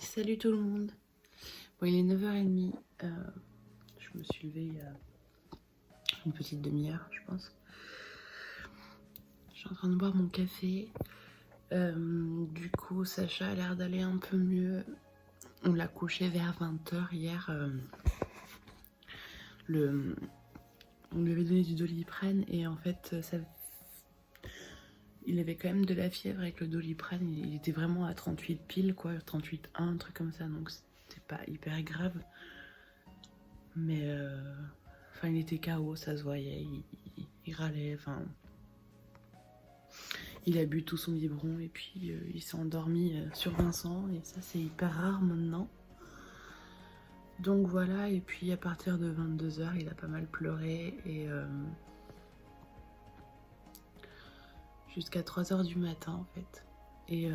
Salut tout le monde. Bon, il est 9h30. Je me suis levée il y a une petite demi-heure, je pense. Je suis en train de boire mon café. Du coup, Sacha a l'air d'aller un peu mieux. On l'a couché vers 20h hier. On lui avait donné du Doliprane et en fait, il avait quand même de la fièvre avec le Doliprane. Il était vraiment à 38 piles, quoi, 38,1, un truc comme ça. Donc c'était pas hyper grave. Mais enfin, il était KO, ça se voyait. Il râlait. Enfin, il a bu tout son biberon et puis il s'est endormi sur Vincent. Et ça, c'est hyper rare maintenant. Donc voilà, et puis à partir de 22h, il a pas mal pleuré et jusqu'à 3h du matin en fait. Et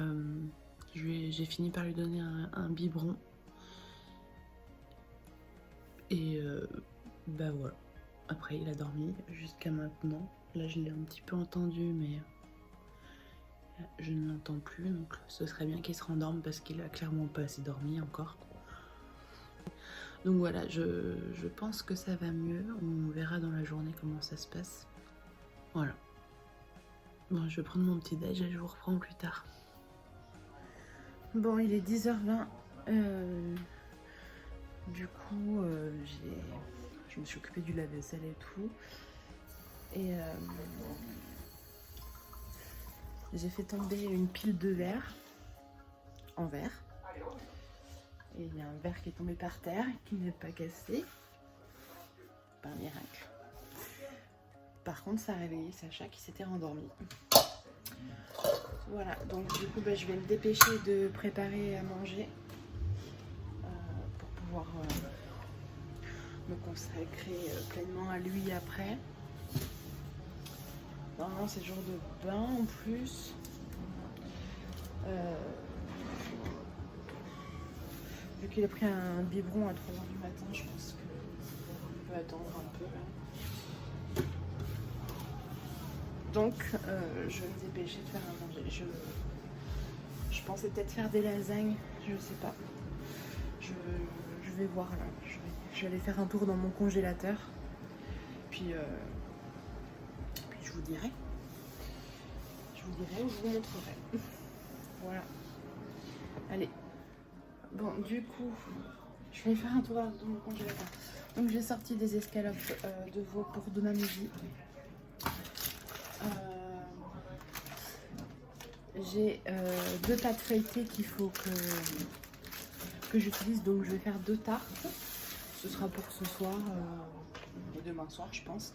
j'ai fini par lui donner un biberon. Et bah voilà. Après, il a dormi jusqu'à maintenant. Là, je l'ai un petit peu entendu, mais je ne l'entends plus. Donc ce serait bien qu'il se rendorme parce qu'il a clairement pas assez dormi encore. Donc voilà, je pense que ça va mieux. On verra dans la journée comment ça se passe. Voilà. Bon, je vais prendre mon petit déj et je vous reprends plus tard. Bon, il est 10h20. Du coup, je me suis occupée du lave-vaisselle et tout. Et j'ai fait tomber une pile de verre en verre. Et il y a un verre qui est tombé par terre, qui n'est pas cassé. Par miracle. Par contre, ça a réveillé Sacha qui s'était rendormi. Voilà, donc du coup, je vais me dépêcher de préparer à manger pour pouvoir me consacrer pleinement à lui après. Normalement, c'est jour de bain en plus. Vu qu'il a pris un biberon à 3h du matin, je pense qu'on peut attendre un peu. Donc, je vais me dépêcher de faire à manger. Je pensais peut-être faire des lasagnes, je sais pas. Je vais voir là. Je vais aller faire un tour dans mon congélateur. Puis je vous dirai. Je vous dirai ou je vous montrerai. Voilà. Allez. Bon, du coup, je vais faire un tour dans mon congélateur. Donc, j'ai sorti des escalopes de veau pour demain midi. J'ai 2 pâtes feuilletées qu'il faut que j'utilise, donc je vais faire 2 tartes. Ce sera pour ce soir et demain soir, je pense.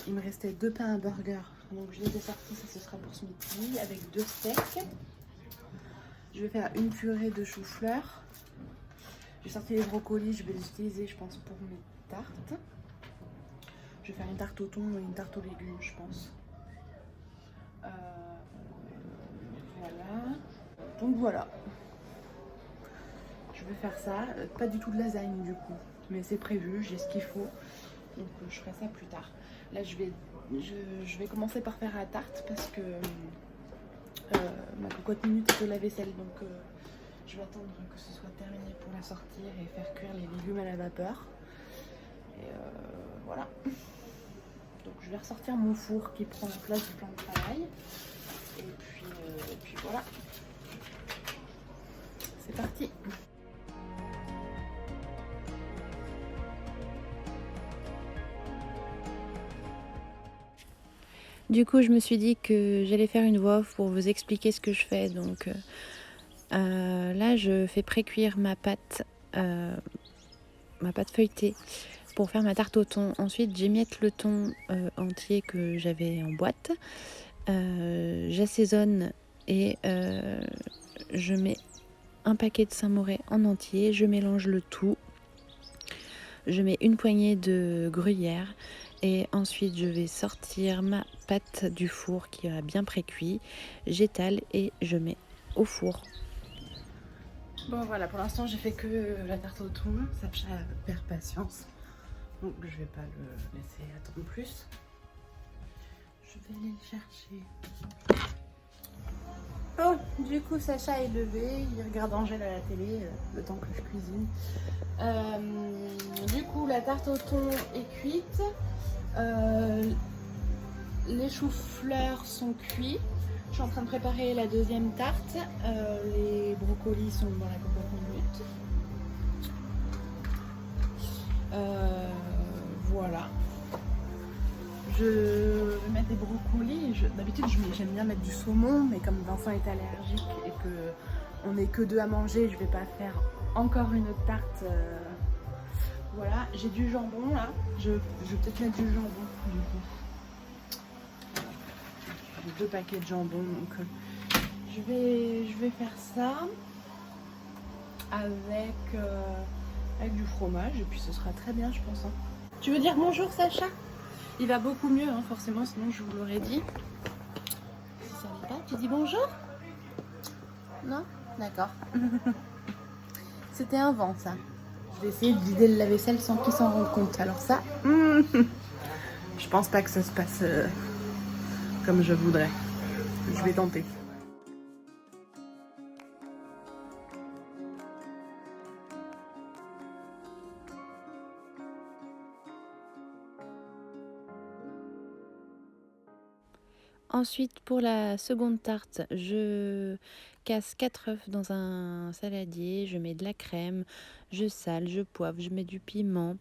Il me restait 2 pains à burger, donc je les ai sortis, ça ce sera pour ce midi, avec 2 steaks. Je vais faire une purée de chou-fleur. J'ai sorti les brocolis, je vais les utiliser, je pense, pour mes tartes. Je vais faire une tarte au thon et une tarte aux légumes, je pense. Voilà. Donc voilà. Je vais faire ça. Pas du tout de lasagne du coup. Mais c'est prévu, j'ai ce qu'il faut. Donc je ferai ça plus tard. Là je vais commencer par faire la tarte parce que ma cocotte minute est au lave-vaisselle. Donc je vais attendre que ce soit terminé pour la sortir et faire cuire les légumes à la vapeur. Et voilà. Donc je vais ressortir mon four qui prend la place du plan de travail. Et puis voilà. C'est parti. Du coup, je me suis dit que j'allais faire une voix off pour vous expliquer ce que je fais. Donc là, je fais pré-cuire ma pâte feuilletée pour faire ma tarte au thon. Ensuite, j'émiette le thon entier que j'avais en boîte. J'assaisonne et je mets un paquet de Saint-Moré en entier. Je mélange le tout. Je mets une poignée de gruyère. Et ensuite, je vais sortir ma pâte du four qui a bien pré-cuit. J'étale et je mets au four. Bon voilà, pour l'instant j'ai fait que la tarte au thon. Sacha perd patience. Donc je vais pas le laisser attendre plus. Je vais aller le chercher. Oh, du coup, Sacha est levé, il regarde Angèle à la télé, le temps que je cuisine. Du coup, la tarte au thon est cuite. Les choux-fleurs sont cuits. Je suis en train de préparer la deuxième tarte. Les brocolis sont dans la cocotte minute. Voilà. Je vais mettre des brocolis. D'habitude, j'aime bien mettre du saumon, mais comme Vincent est allergique et que on n'est que deux à manger, je vais pas faire encore une autre tarte. Voilà, j'ai du jambon là. Je vais peut-être mettre du jambon du coup. J'ai 2 paquets de jambon, donc je vais faire ça avec du fromage et puis ce sera très bien, je pense. Hein. Tu veux dire bonjour, Sacha? Il va beaucoup mieux, hein, forcément, sinon je vous l'aurais dit. Si ça va pas, tu dis bonjour? Non? D'accord. C'était un vent, ça. Je vais essayer de vider le lave-vaisselle sans qu'il s'en rende compte. Alors ça, je pense pas que ça se passe comme je voudrais. Je vais tenter. Ensuite, pour la seconde tarte, je casse 4 œufs dans un saladier, je mets de la crème, je sale, je poivre, je mets du piment,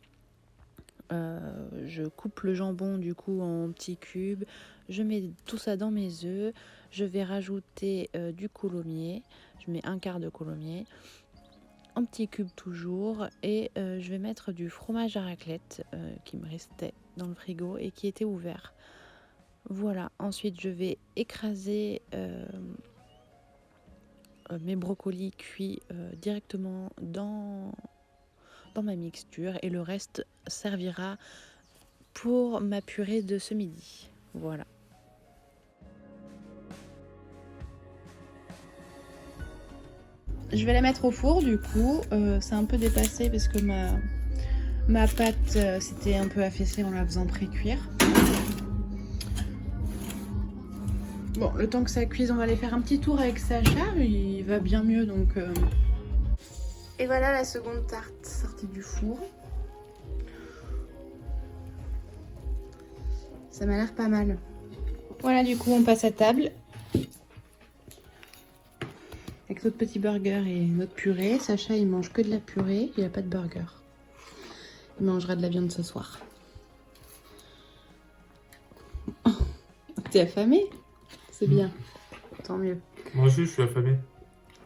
je coupe le jambon du coup en petits cubes, je mets tout ça dans mes œufs, je vais rajouter du coulommiers, je mets un quart de coulommiers, en petits cubes toujours, et je vais mettre du fromage à raclette qui me restait dans le frigo et qui était ouvert. Voilà, ensuite je vais écraser mes brocolis cuits directement dans ma mixture et le reste servira pour ma purée de ce midi. Voilà. Je vais la mettre au four du coup, c'est un peu dépassé parce que ma pâte s'était un peu affaissée en la faisant pré-cuire. Bon, le temps que ça cuise, on va aller faire un petit tour avec Sacha, il va bien mieux donc... Et voilà la seconde tarte sortie du four. Ça m'a l'air pas mal. Voilà, du coup, on passe à table. Avec notre petit burger et notre purée. Sacha, il mange que de la purée, il n'a pas de burger. Il mangera de la viande ce soir. Oh, t'es affamé? C'est bien, tant mieux. Moi aussi, je suis affamé.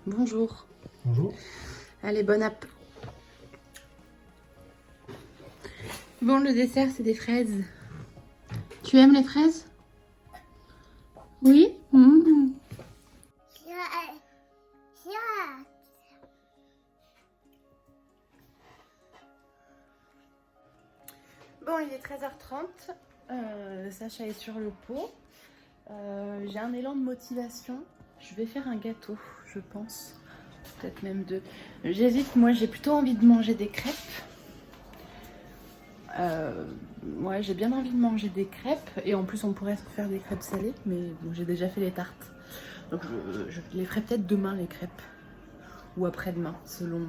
Bonjour. Bonjour. Allez, bon app. Bon, le dessert, c'est des fraises. Tu aimes les fraises? Oui? Bon, il est 13h30. Sacha est sur le pot. J'ai un élan de motivation. Je vais faire un gâteau, je pense. Peut-être même 2. J'hésite, moi j'ai plutôt envie de manger des crêpes. Ouais, j'ai bien envie de manger des crêpes. Et en plus on pourrait se faire des crêpes salées. Mais bon, j'ai déjà fait les tartes. Donc je les ferai peut-être demain les crêpes. Ou après-demain, selon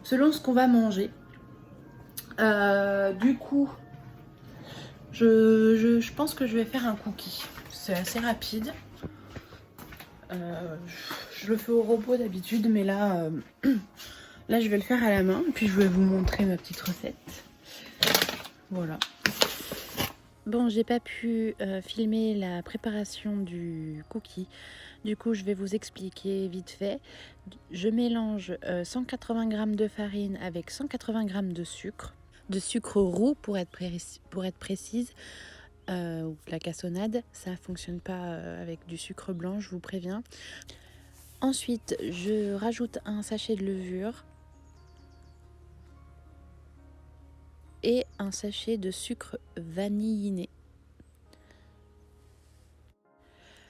ce qu'on va manger. Du coup, je pense que je vais faire un cookie. C'est assez rapide. Je le fais au robot d'habitude, mais là, là je vais le faire à la main. Puis je vais vous montrer ma petite recette. Voilà. Bon, j'ai pas pu filmer la préparation du cookie. Du coup, je vais vous expliquer vite fait. Je mélange 180 g de farine avec 180 g de sucre roux pour être précise. Ou la cassonade, ça fonctionne pas avec du sucre blanc, je vous préviens. Ensuite, je rajoute un sachet de levure et un sachet de sucre vanilliné.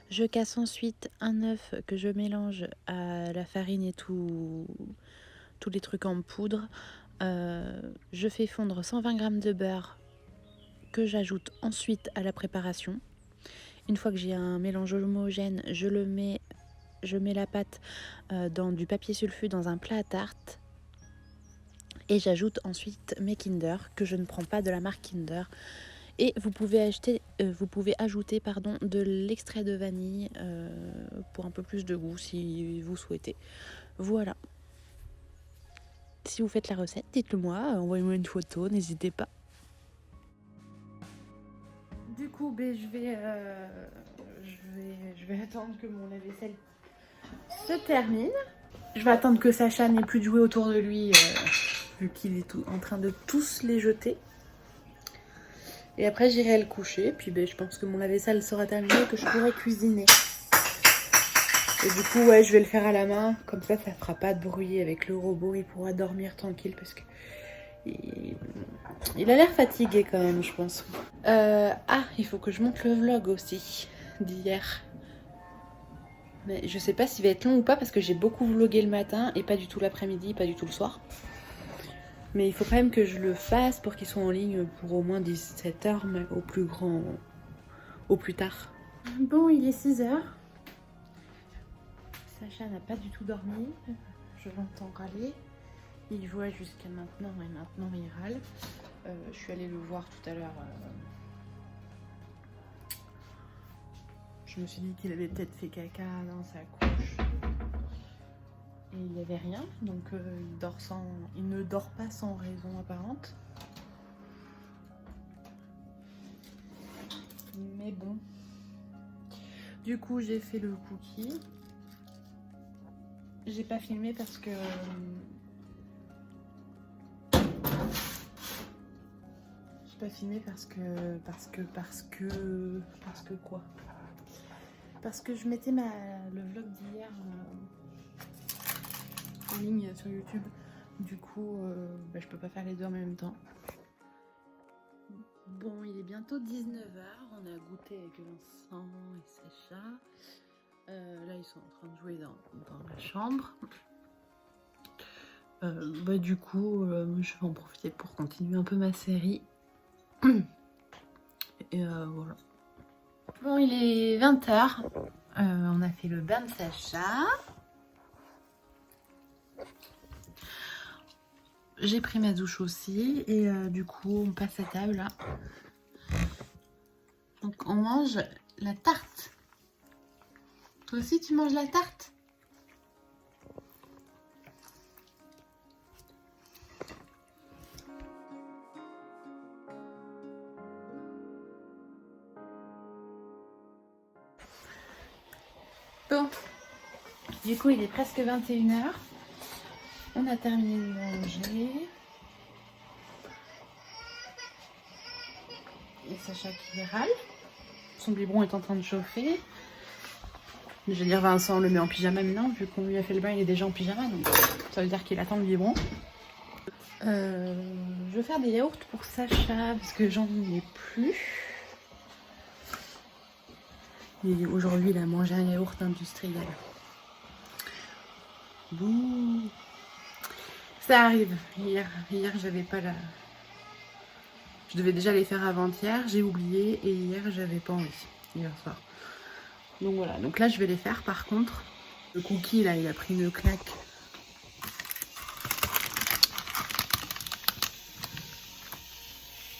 Je casse ensuite un œuf que je mélange à la farine et tous les trucs en poudre. Je fais fondre 120 g de beurre que j'ajoute ensuite à la préparation. Une fois que j'ai un mélange homogène, je mets la pâte dans du papier sulfu dans un plat à tarte. Et j'ajoute ensuite mes Kinder, que je ne prends pas de la marque Kinder. Et vous pouvez ajouter de l'extrait de vanille pour un peu plus de goût si vous souhaitez. Voilà. Si vous faites la recette, dites-le moi, envoyez-moi une photo, n'hésitez pas. Du coup, je vais attendre que mon lave-vaisselle se termine. Je vais attendre que Sacha n'ait plus de jouets autour de lui, vu qu'il est en train de tous les jeter. Et après, j'irai le coucher. Puis je pense que mon lave-vaisselle sera terminé et que je pourrai cuisiner. Et du coup, ouais, je vais le faire à la main. Comme ça fera pas de bruit avec le robot. Il pourra dormir tranquille parce que il a l'air fatigué quand même, je pense. Il faut que je monte le vlog aussi d'hier. Mais je sais pas s'il va être long ou pas parce que j'ai beaucoup vlogué le matin et pas du tout l'après-midi, pas du tout le soir. Mais il faut quand même que je le fasse pour qu'il soit en ligne pour au moins 17h, mais au plus tard. Bon, il est 6h. Sacha n'a pas du tout dormi. Je l'entends râler. Il jouait jusqu'à maintenant et maintenant il râle. Je suis allée le voir tout à l'heure. Je me suis dit qu'il avait peut-être fait caca dans sa couche. Et il n'y avait rien. Donc il ne dort pas sans raison apparente. Mais bon. Du coup, j'ai fait le cookie. J'ai pas filmé parce que quoi? Parce que je mettais le vlog d'hier en ligne sur YouTube. Du coup, je peux pas faire les deux en même temps. Bon, il est bientôt 19h. On a goûté avec Vincent et Sacha. Là, ils sont en train de jouer dans la chambre. Du coup, je vais en profiter pour continuer un peu ma série. Et voilà. Bon, il est 20h. On a fait le bain de Sacha. J'ai pris ma douche aussi. Et du coup, on passe à table là. Donc, on mange la tarte. Toi aussi, tu manges la tarte? Bon, du coup il est presque 21h. On a terminé de manger. Et Sacha qui râle. Son biberon est en train de chauffer. Je vais dire Vincent le met en pyjama maintenant, vu qu'on lui a fait le bain, il est déjà en pyjama, donc ça veut dire qu'il attend le biberon. Je vais faire des yaourts pour Sacha, parce que j'en ai plus. Et aujourd'hui, il a mangé un yaourt industriel. Bouh. Ça arrive. Hier j'avais pas la... Je devais déjà les faire avant-hier, j'ai oublié, et hier, j'avais pas envie, hier soir. Donc voilà, donc là, je vais les faire par contre. Le cookie, là, il a pris une claque.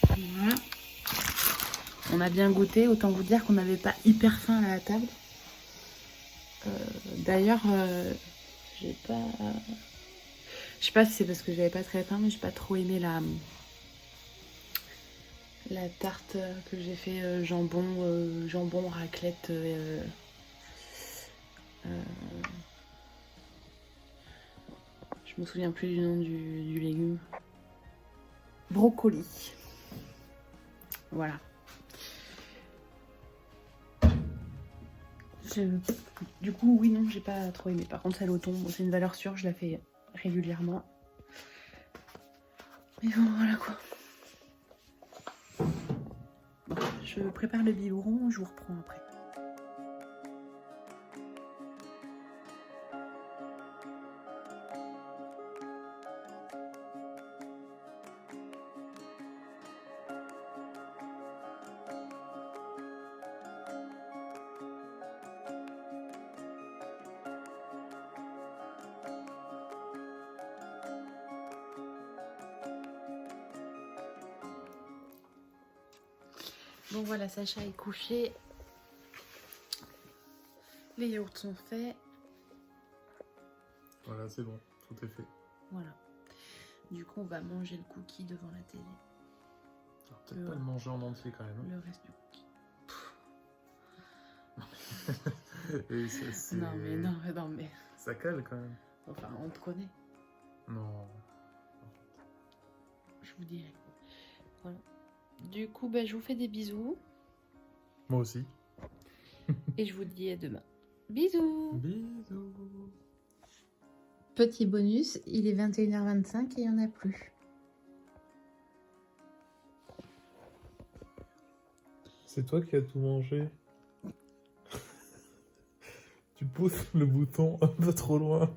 Voilà. On a bien goûté, autant vous dire qu'on n'avait pas hyper faim à la table. D'ailleurs, j'ai pas... Je sais pas si c'est parce que j'avais pas très faim, mais j'ai pas trop aimé la tarte que j'ai fait jambon, raclette. Je me souviens plus du nom du légume. Brocoli. Voilà. Du coup, oui, non, j'ai pas trop aimé. Par contre, celle au thon, c'est une valeur sûre, je la fais régulièrement. Mais bon, voilà quoi. Bon, je prépare le biberon, je vous reprends après. Bon voilà, Sacha est couché. Les yaourts sont faits. Voilà, c'est bon, tout est fait. Voilà. Du coup, on va manger le cookie devant la télé. Alors, peut-être pas le manger en entier quand même. Le reste du cookie. Et ça, c'est... Non mais. Ça cale quand même. Enfin, on te connaît. Non. Je vous dirai. Voilà. Du coup, ben, je vous fais des bisous. Moi aussi. Et je vous dis à demain. Bisous. Bisous. Petit bonus, il est 21h25 et il n'y en a plus. C'est toi qui as tout mangé. Tu pousses le bouton un peu trop loin.